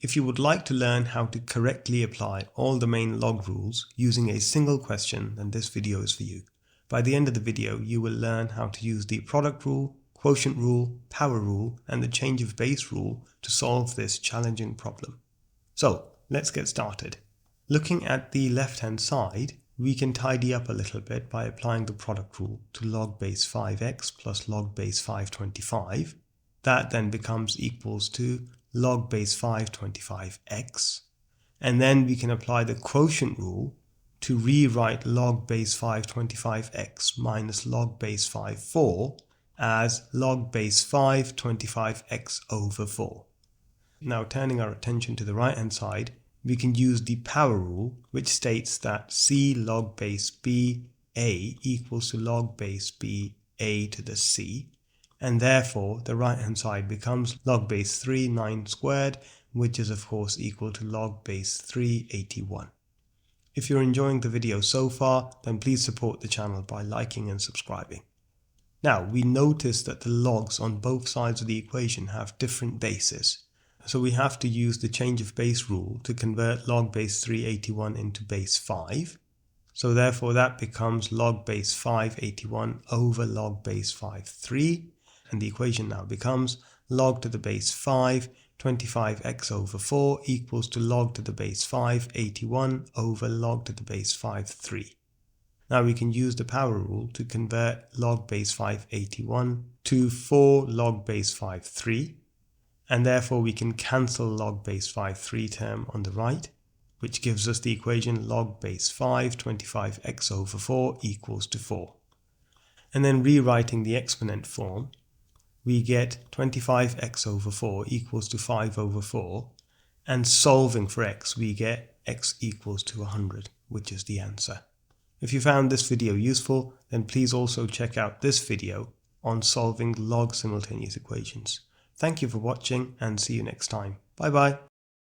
If you would like to learn how to correctly apply all the main log rules using a single question, then this video is for you. By the end of the video, you will learn how to use the product rule, quotient rule, power rule, and the change of base rule to solve this challenging problem. So let's get started. Looking at the left-hand side, we can tidy up a little bit by applying the product rule to log base 5x plus log base 525. That then becomes equals to log base 525x. And then we can apply the quotient rule to rewrite log base 525x minus log base 54 as log base 525x over 4. Now turning our attention to the right hand side, we can use the power rule, which states that c log base b a equals to log base b a to the c, and therefore the right hand side becomes log base 3 9 squared, which is of course equal to log base 3 81. If you're enjoying the video so far, then please support the channel by liking and subscribing. Now we notice that the logs on both sides of the equation have different bases. So we have to use the change of base rule to convert log base 381 into base 5. So therefore that becomes log base 581 over log base 53. And the equation now becomes log to the base 5 25x over 4 equals to log to the base 581 over log to the base 53. Now we can use the power rule to convert log base 581 to 4 log base 53. And therefore we can cancel log base 53 term on the right, which gives us the equation log base 5 25x over 4 equals to 4. And then rewriting the exponent form, we get 25x over 4 equals to 5 over 4, and solving for x we get x equals to 100, which is the answer. If you found this video useful, then please also check out this video on solving log simultaneous equations. Thank you for watching and see you next time. Bye bye.